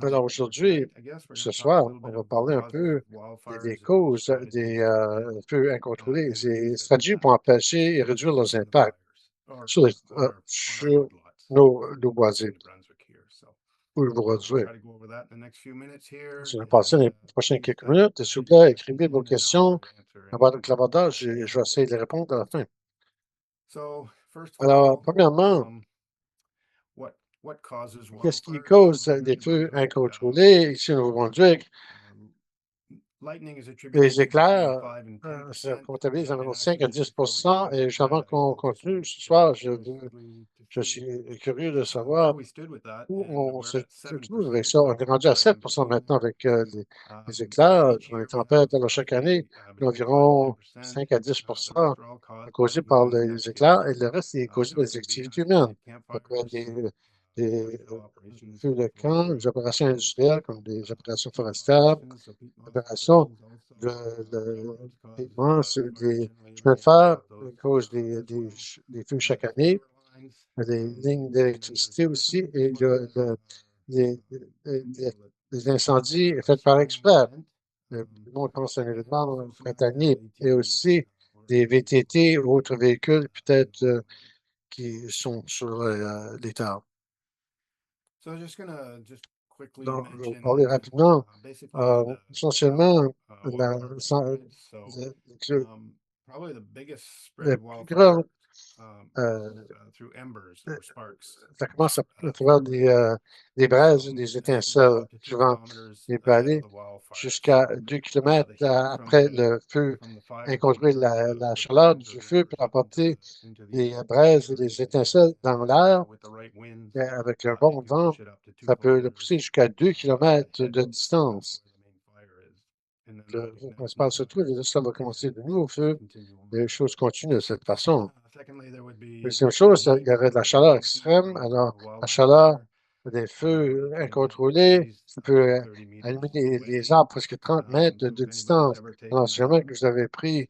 Alors aujourd'hui, ce soir, on va parler un peu des causes des feux incontrôlés, des stratégies pour empêcher et réduire leurs impacts sur nos voisins ou le Brunswick. Je vais passer les prochaines quelques minutes. S'il vous plaît, écrivez vos questions avant le clavardage et je vais essayer de les répondre à la fin. Alors, premièrement, qu'est-ce qui cause des feux incontrôlés ici au Nouveau-Brunswick? Les éclairs, ça comptabilise environ 5 à 10 et avant qu'on continue ce soir, je suis curieux de savoir où on se trouve avec ça. On est rendu à 7 maintenant avec les éclairs. Dans les tempêtes, alors chaque année, d'environ 5 à 10 causés par les éclairs et le reste est causé par les activités humaines. Ça peut être des feux de camp, des opérations industrielles comme des opérations forestières, opérations paiement sur des chemins de fer à cause des feux chaque année, des lignes d'électricité aussi, et les, les incendies faits par exprès. Le monde pense à un événement printanier et aussi des VTT ou autres véhicules peut-être qui sont sur les terres. Donc, je vais vous parler rapidement. Essentiellement, la, le, le plus grand euh, ça commence à travers des braises, des étincelles. Souvent, il peut aller jusqu'à 2 kilomètres après le feu, incontrôler la chaleur du feu peut apporter des braises et des étincelles dans l'air. Et avec un bon vent, ça peut le pousser jusqu'à 2 kilomètres de distance. Le feu principal se trouve et là, ça va commencer de nouveau feu. Les choses continuent de cette façon. Deuxième chose, il y aurait de la chaleur extrême. Alors, la chaleur des feux incontrôlés, ça peut allumer les arbres presque 30 mètres de distance. Alors, si jamais que vous avez pris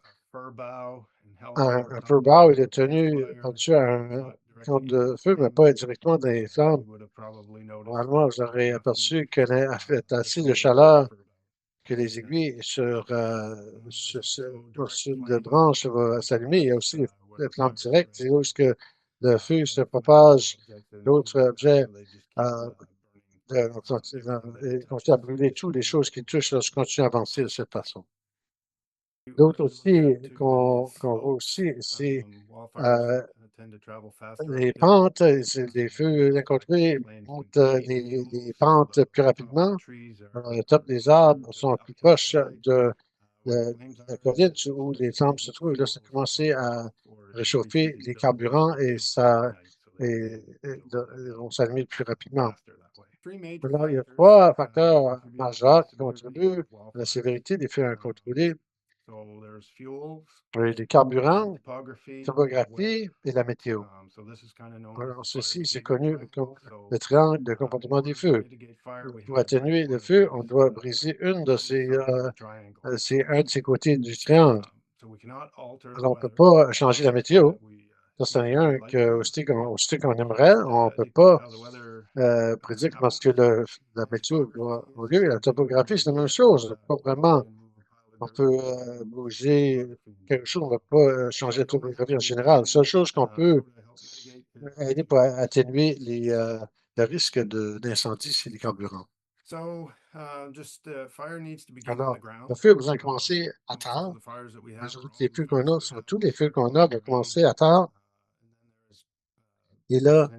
un feu bas, il est tenu par-dessus un camp de feu, mais pas directement dans les flammes. Normalement, vous aurez aperçu qu'elle a fait assez de chaleur que les aiguilles sur de branches vont s'allumer. Il y a aussi les flammes directes, c'est lorsque le feu se propage d'autres objets et continue à brûler toutes les choses qui touchent lorsqu'on continue à avancer de cette façon. D'autres aussi qu'on voit aussi, c'est les pentes, les feux incontrôlés montent les pentes plus rapidement. Alors, le top des arbres sont plus proches de la colline où les flammes se trouvent. Et là, ça a commencé à réchauffer les carburants et vont s'allumer plus rapidement. Alors, il y a trois facteurs majeurs qui contribuent à la sévérité des feux incontrôlés. Les carburants, la topographie et la météo. Alors, ceci, c'est connu comme le triangle de comportement des feux. Pour atténuer le feu, on doit briser un de ces côtés du triangle. Alors, on ne peut pas changer la météo. Ça, c'est un que, aussitôt qu'on aimerait, on ne peut pas prédire comment est-ce que la météo va avoir lieu. La topographie, c'est la même chose. Pas vraiment. On peut bouger quelque chose, on ne va pas changer la topographie en général. La seule chose qu'on peut aider pour atténuer le risque d'incendie, c'est les carburants. Alors, le feu a besoin de commencer à terre. Les feux qu'on a, sur tous les feux qu'on a, vont commencer à terre. Et là,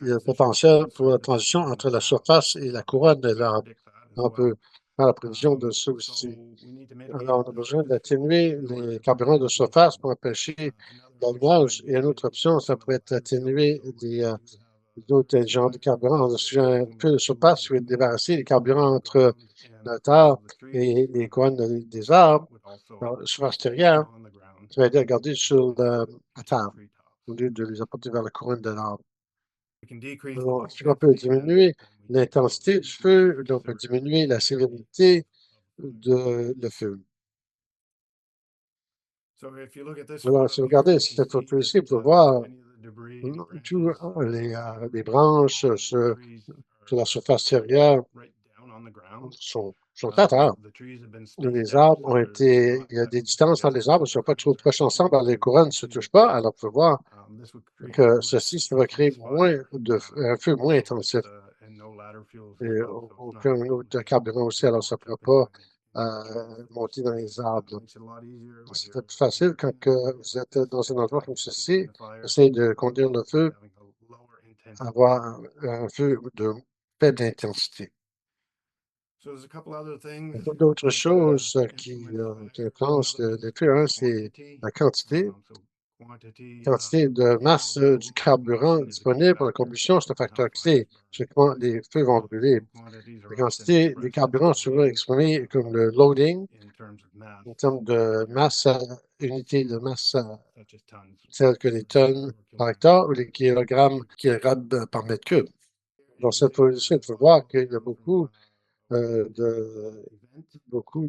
il y a le potentiel pour la transition entre la surface et la couronne de l'arbre. On peut faire la prévision de ça aussi. Alors, on a besoin d'atténuer les carburants de surface pour empêcher l'allumage. Et une autre option, ça pourrait être atténuer d'autres genres de carburants. Sur un feu de surface, il faut débarrasser les carburants entre la terre et les couronnes des arbres. Alors, sur l'extérieur, ça va aider à garder à terre au lieu de les apporter vers la couronne de l'arbre. Alors, si on peut diminuer l'intensité du feu, on peut diminuer la sévérité le feu. Alors, si vous regardez cette photo ici, vous pouvez voir tous les branches sur la surface extérieure sont à terre. Les arbres ont été, il y a des distances entre les arbres, ils ne sont pas trop proches ensemble, alors les couronnes ne se touchent pas. Alors, on peut voir que ceci, ça va créer un feu moins intensif. Et aucun autre carburant aussi, alors ça ne pourra pas monter dans les arbres. C'est plus facile quand vous êtes dans un endroit comme ceci, essayez de conduire le feu, avoir un feu de faible intensité. Il y a d'autres choses qui influencent le feu. Un, c'est la quantité de masse du carburant disponible pour la combustion, c'est un facteur clé. Comment les feux vont brûler. La quantité des carburants est souvent exprimée comme le loading, en termes de masse, unité de masse, telles que les tonnes par hectare ou les kilogrammes par mètre cube. Dans cette position, il faut voir qu'il y a beaucoup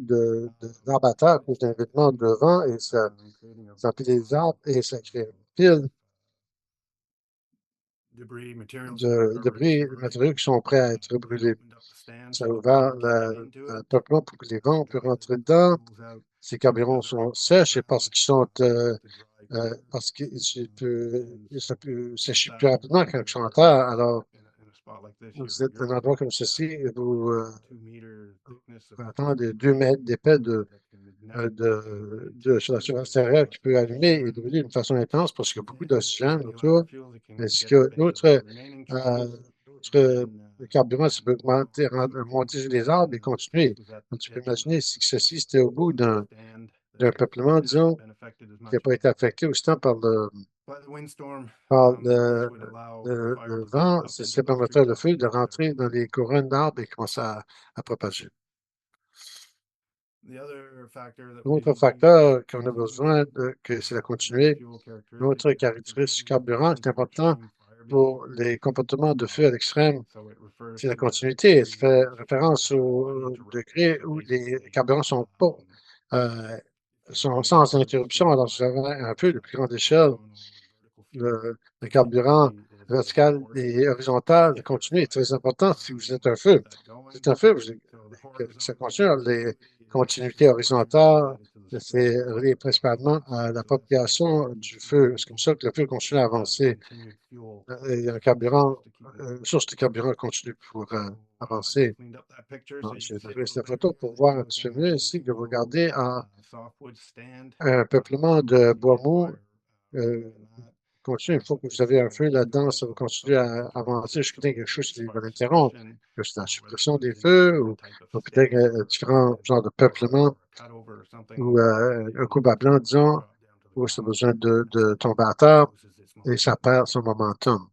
d'abattage à cause d'un événement de vent et ça empile les arbres et ça crée une pile de débris, matériaux qui sont prêts à être brûlés. Ça a ouvert le peuplement pour que les vents puissent rentrer dedans. Ces carburants sont sèches et parce qu'ils séchent plus rapidement quand ils sont en terre. Alors, vous êtes dans un endroit comme ceci et vous attendez 2 mètres d'épais sur la surface extérieure qui peut allumer et brûler d'une façon intense parce qu'il y a beaucoup d'oxygène autour. Ainsi que le carburant, ça peut monter sur les arbres et continuer. Donc, tu peux imaginer si ceci, c'était au bout d'un peuplement, disons, qui n'a pas été affecté aussi par le vent, ça permettrait le feu de rentrer dans les couronnes d'arbres et commencer à propager. L'autre facteur qu'on a besoin, c'est la continuité. L'autre caractéristique du carburant qui est important pour les comportements de feu à l'extrême, c'est la continuité. Ça fait référence au degré où les carburants sont pas sont sans interruption. Alors, vous avez un feu de plus grande échelle. Le carburant vertical et horizontal continu est très important si vous êtes un feu. Si vous êtes un feu, ça continue. Les continuités horizontales, c'est relié principalement à la propagation du feu. C'est comme ça que le feu continue à avancer. Il y a un carburant, une source de carburant continue pour avancer. J'ai pris cette photo pour voir un petit peu mieux ici que vous regardez un peuplement de bois mou. Continue. Une fois que vous avez un feu là-dedans, ça va continuer à avancer jusqu'à quelque chose qui va l'interrompre. Que c'est la suppression des feux ou peut-être différents genres de peuplement ou un couple à blanc, disons, où ça a besoin de tomber à terre et ça perd son momentum.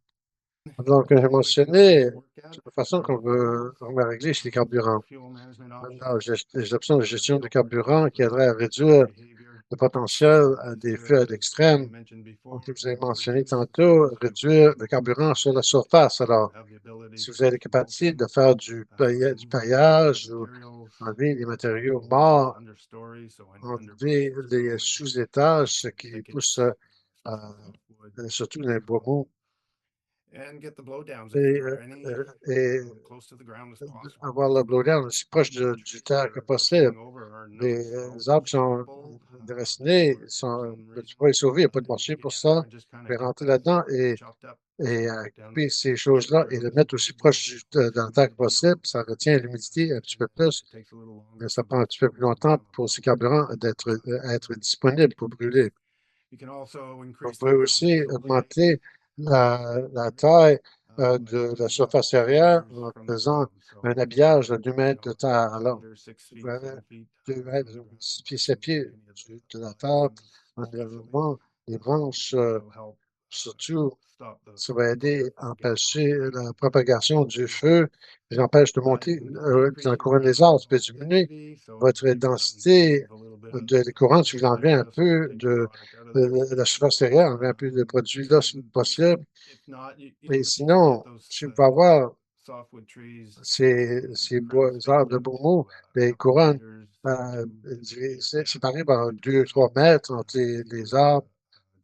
Donc, j'ai mentionné la façon on va régler chez les carburants. Alors, les options de gestion de carburant qui aideraient à réduire le potentiel des feux à l'extrême. Donc, vous avez mentionné tantôt, réduire le carburant sur la surface. Alors, si vous avez la capacité de faire du paillage ou enlever les matériaux morts, enlever les sous-étages, ce qui pousse surtout dans les bois mous, et avoir le blowdown aussi proche du terre que possible. Les arbres sont déracinés, tu peux les sauver, il n'y a pas de marché pour ça. Tu peux rentrer là-dedans et couper ces choses-là et le mettre aussi proche de la terre que possible. Ça retient l'humidité un petit peu plus, mais ça prend un petit peu plus longtemps pour ces carburants être disponibles pour brûler. On pourrait aussi augmenter la taille de la surface arrière en faisant un habillage de 2 mètres de terre. Alors, vous avez 2 mètres, 6 pieds, 7 pieds de la terre, en développement, les branches, surtout, ça va aider à empêcher la propagation du feu, ça empêche de monter dans le courant des arbres, ça peut diminuer votre densité des courants si vous enlevez un peu de la surface extérieure, enlevez un peu de produit là si possible. Et sinon, si vous pouvez avoir ces arbres de Beaumont, les couronnes séparées par 2-3 mètres entre les arbres.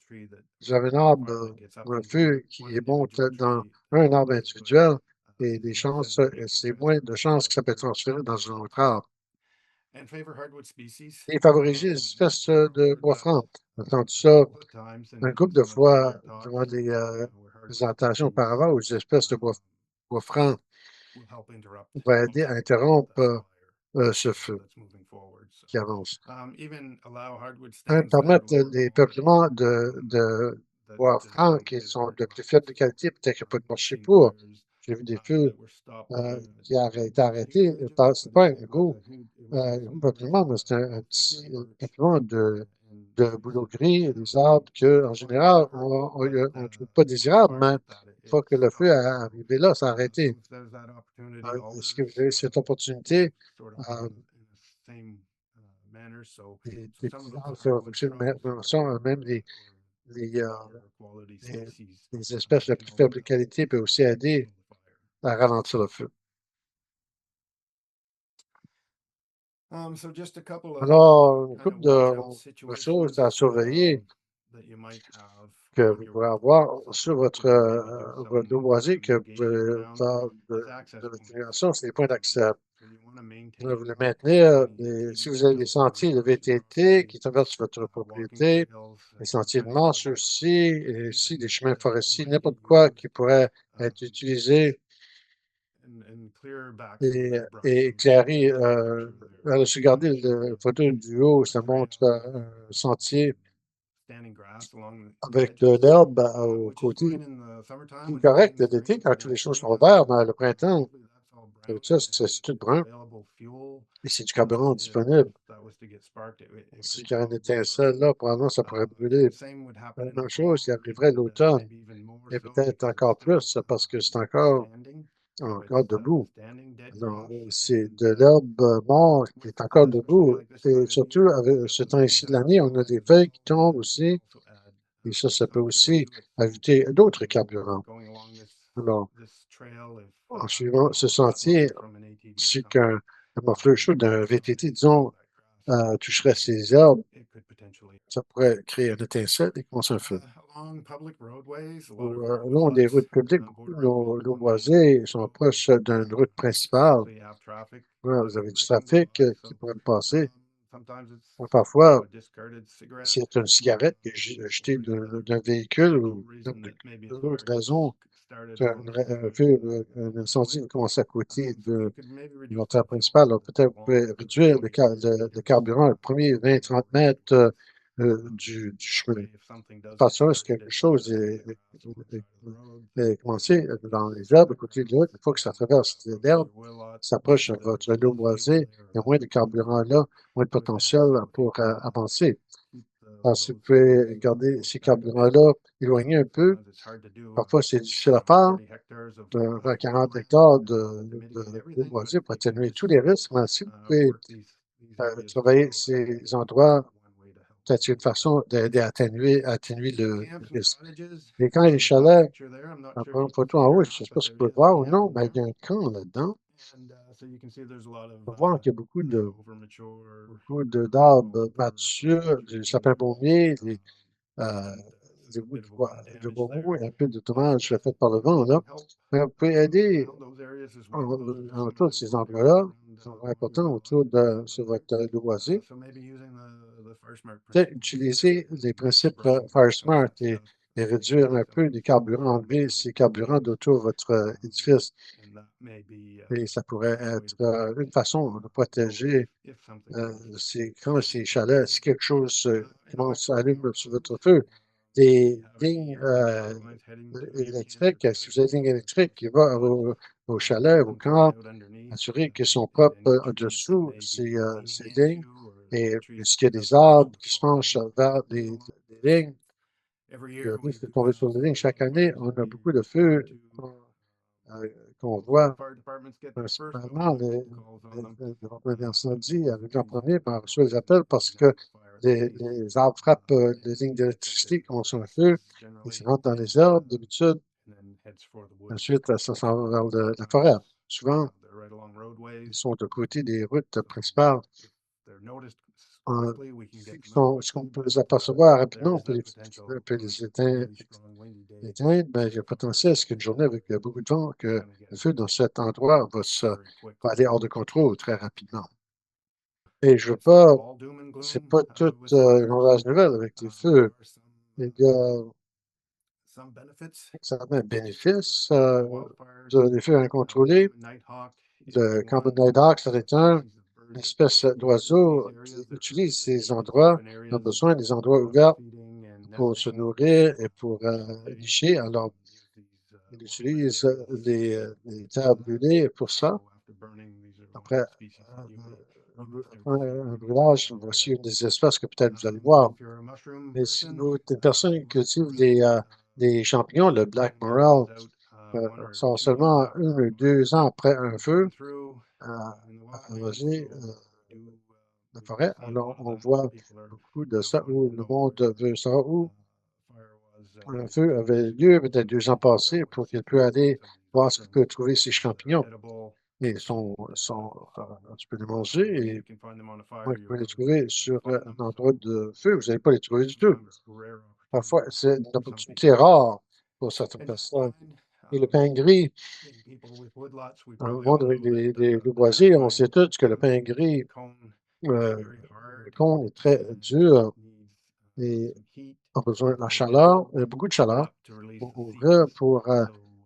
Vous avez un arbre ou un feu qui monte dans un arbre individuel, et les chances, c'est moins de chances que ça peut être transféré dans un autre arbre. Et favoriser les espèces de bois franc. J'ai entendu ça un couple de fois durant les présentations auparavant où les espèces de bois franc vont aider à interrompre ce feu qui avance. Permettre les peuplements de bois francs qui sont de plus faible qualité, peut-être qu'il n'y a pas de marché pour. J'ai vu des feux qui ont été arrêtés. Ce n'est pas un gros peuplement, mais c'est un petit peuplement de bouleau gris, des arbres que, en général, on ne trouve pas désirables, mais une fois que le feu est arrivé là, ça a arrêté. Est-ce que vous avez cette opportunité? Des petits arbres qui fonctionnent de même façon, même les, euh, les espèces de plus faible qualité peuvent aussi aider à ralentir le feu. Alors, une couple de choses à surveiller que vous pourrez avoir sur votre dos boisé que vous pouvez faire de l'utilisation, c'est les points d'accès. Vous voulez maintenir, si vous avez des sentiers de VTT qui traversent votre propriété, les sentiers de marche aussi, et aussi des chemins forestiers, n'importe quoi qui pourrait être utilisé et éclairé. Alors, si vous regardez la photo du haut, ça montre un sentier avec de l'herbe au côté. C'est correct l'été quand toutes les choses sont vertes, mais le printemps, ça, c'est tout brun. Et c'est du carburant disponible. Si il y a une étincelle là, probablement ça pourrait brûler. La même chose qui arriverait l'automne, et peut-être encore plus, parce que c'est encore debout. C'est de l'herbe morte qui est encore debout. Et surtout, avec ce temps-ci de l'année, on a des feuilles qui tombent aussi. Et ça peut aussi ajouter d'autres carburants. Alors, en suivant ce sentier, si qu'un morfleur chaud d'un VTT, disons, toucherait ces herbes, ça pourrait créer une étincelle et commencer un feu. Le long des routes publiques, beaucoup de nos boisés sont proches d'une route principale. Ouais, vous avez du trafic qui pourrait passer. Parfois, c'est une cigarette qui est jetée d'un véhicule ou d'autres raisons. Un incendie va commencer à côté de l'artère principale. Alors, peut-être vous pouvez réduire le carburant le premier 20-30 mètres du chemin. De façon à ce que quelque chose est commencé dans les herbes à côté de l'autre. Une fois que ça traverse l'herbe, s'approche de votre lot boisé, il y a moins de carburant là, moins de potentiel pour avancer. Alors, si vous pouvez garder ces carburants-là éloignés un peu, parfois c'est difficile à faire. De 40 hectares de boisé pour atténuer tous les risques, mais si vous pouvez travailler ces endroits, peut-être une façon d'aider à atténuer le risque. Les camps et les chalets, on prend une photo en haut, je ne sais pas si vous pouvez voir ou non, mais il y a un camp là-dedans. On peut voir qu'il y a beaucoup d'arbres matures, du sapin baumier, euh, de bois mou et un peu de dommages faits par le vent, là. Mais vous pouvez aider autour de ces endroits-là, qui sont importants sur votre boisé. Peut-être utiliser les principes FireSmart et réduire un peu les carburants, enlever ces carburants d'autour de votre édifice. Et ça pourrait être une façon de protéger ces chalets. Si quelque chose commence à allumer sur votre feu, des lignes électriques, si vous avez des lignes électriques qui vont au chalet, au camp, assurer qu'ils sont propres en dessous ces lignes. Et puisqu'il y a des arbres qui se penchent vers les lignes, le risque de tomber sur les lignes. Chaque année, on a beaucoup de feux qu'on voit, principalement les départements d'incendie arrivent en premier, puis on reçoit les appels parce que les arbres frappent les lignes d'électricité qui ont sur un feu, ils se rentrent dans les arbres d'habitude, ensuite ça s'en va vers la forêt. Souvent, ils sont de côté des routes principales. Ce qu'on peut les apercevoir rapidement, on peut les éteindre, mais il y a potentiel, c'est qu'une journée avec beaucoup de vent, que le feu dans cet endroit va aller hors de contrôle très rapidement. Et je veux pas, c'est pas toute une mauvaise nouvelle avec les feux. Il y a certains bénéfices des feux incontrôlés. Le Common Nighthawk, c'est une espèce d'oiseau qui utilise ces endroits, qui ont besoin des endroits ouverts pour se nourrir et pour nicher. Alors, il utilise les terres brûlées pour ça. Après un brûlage, voici une des espèces que peut-être vous allez voir. Mais si vous êtes une personne qui cultive les champignons, le Black Morel, sort seulement 1 ou 2 ans après un feu à ravager la forêt. Alors, on voit beaucoup de ça où le monde veut savoir où un feu avait lieu, peut-être 2 ans passés, pour qu'il puisse aller voir ce qu'il peut trouver ces champignons. Et tu peux les manger et ouais, vous pouvez les trouver sur un endroit de feu. Vous n'allez pas les trouver du tout. Parfois, c'est une opportunité rare pour certaines personnes. Et le pain gris, dans le monde avec des loups boisés, on sait tous que le pain gris, le cône est très dur et a besoin de la chaleur, beaucoup de chaleur pour ouvrir, pour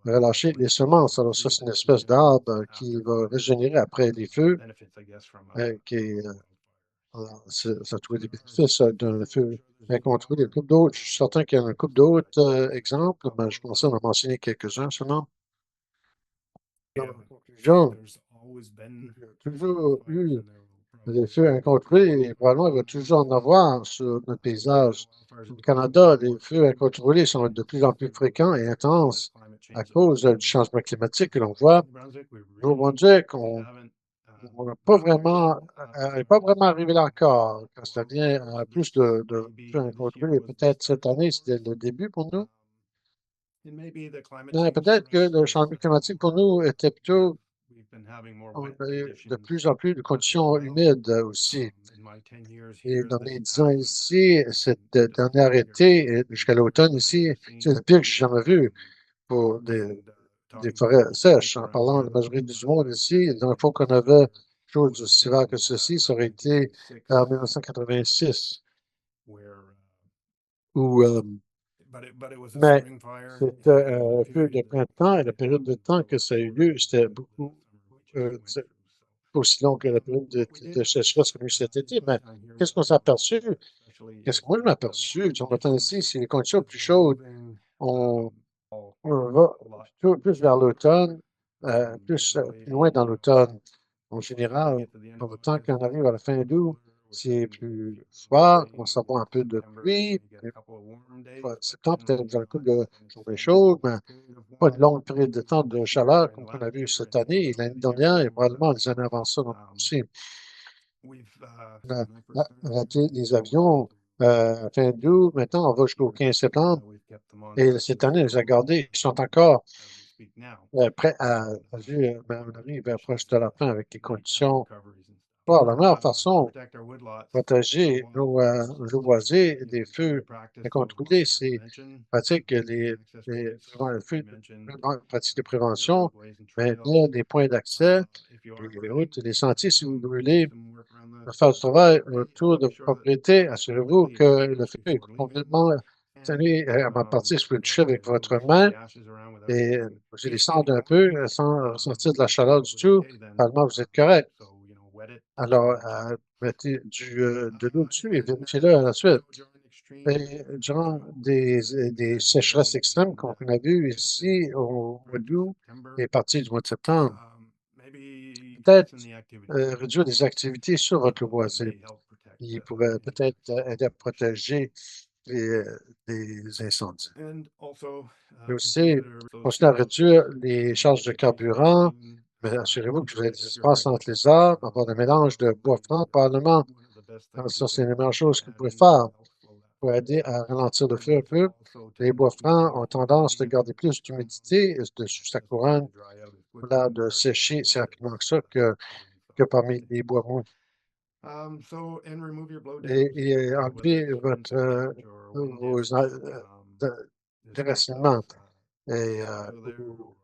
relâcher les semences. Alors ça, c'est une espèce d'arbre qui va régénérer après les feux, qui est ça a trouvé des bénéfices d'un feu incontrôlé. Une couple d'autres, je suis certain qu'il y en a une couple d'autres exemples, mais je pensais en a mentionné quelques-uns seulement. Dans la conclusion, il y a toujours eu des feux incontrôlés et probablement il va toujours en avoir sur notre paysage. Au Canada, les feux incontrôlés sont de plus en plus fréquents et intenses à cause du changement climatique que l'on voit. Au Nouveau-Brunswick, on n'a pas vraiment, elle n'est pas vraiment arrivé là encore quand ça vient à plus de feux incontrôlés. Peut-être cette année, c'était le début pour nous. Peut-être que le changement climatique pour nous était plutôt, on a eu de plus en plus de conditions humides aussi. Et dans mes 10 ans ici, cette dernière été, et jusqu'à l'automne ici, c'est le pire que j'ai jamais vu pour des forêts sèches. En parlant de la majorité du monde ici, la dernière fois qu'on avait quelque chose d'aussi sévère que ceci, ça aurait été en 1986. Où, mais c'était un peu de printemps et la période de temps que ça a eu lieu, c'était beaucoup aussi long que la période de sécheresse qu'on a eu cet été. Mais qu'est-ce qu'on s'est aperçu? Qu'est-ce que moi je m'ai aperçu? On attend ici, si les conditions plus chaudes, on, on va plutôt plus vers l'automne, plus loin dans l'automne. En général, par le temps qu'on arrive à la fin d'août, c'est plus froid, on commence à avoir un peu de pluie. Septembre, peut-être vous avez un coup de journée chaude, mais pas une longue période de temps de chaleur comme on a vu cette année et l'année dernière et probablement les années avant ça aussi. On a raté les avions fin d'août. Maintenant, on va jusqu'au 15 septembre. Et cette année, les a gardés. Ils sont encore prêts à vivre. Mais on arrive proche de la fin avec les conditions. Bon, la meilleure façon de protéger nos boisés des feux incontrôlés, c'est pratique les feux, pratique de prévention, maintenir des points d'accès, les routes, les sentiers si vous brûlez, faire du travail autour de vos propriétés. Assurez-vous que le feu est complètement tenu à ma partie, si vous le touchez avec votre main et vous les sentez un peu sans ressentir de la chaleur du tout. Normalement, vous êtes correct. Alors, mettez de l'eau dessus et vérifiez-le à la suite. Et durant des sécheresses extrêmes qu'on a vues ici au mois d'août et partie du mois de septembre, peut-être réduire des activités sur votre boisé. Il pourrait peut-être aider à protéger des incendies. Mais aussi, continuer à réduire les charges de carburant, mais assurez-vous que vous avez des espaces entre les arbres, avoir un mélange de bois franc, probablement. Alors, ça, c'est la meilleure chose que vous pouvez faire pour aider à ralentir le feu un peu. Les bois francs ont tendance à garder plus d'humidité sous sa couronne, pour l'air de sécher si rapidement que ça que parmi les bois mous. et enlever de- déracinement et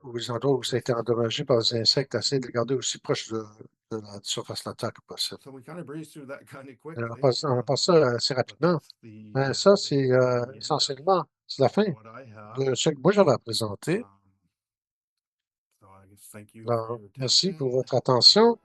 ou les endroits où ça a été endommagé par les insectes, essayer de les garder aussi proche de la surface de la terre que possible. On passe ça assez rapidement. Ben, ça, c'est essentiellement, c'est la fin de ce que moi j'avais à présenter. Alors, merci pour votre attention.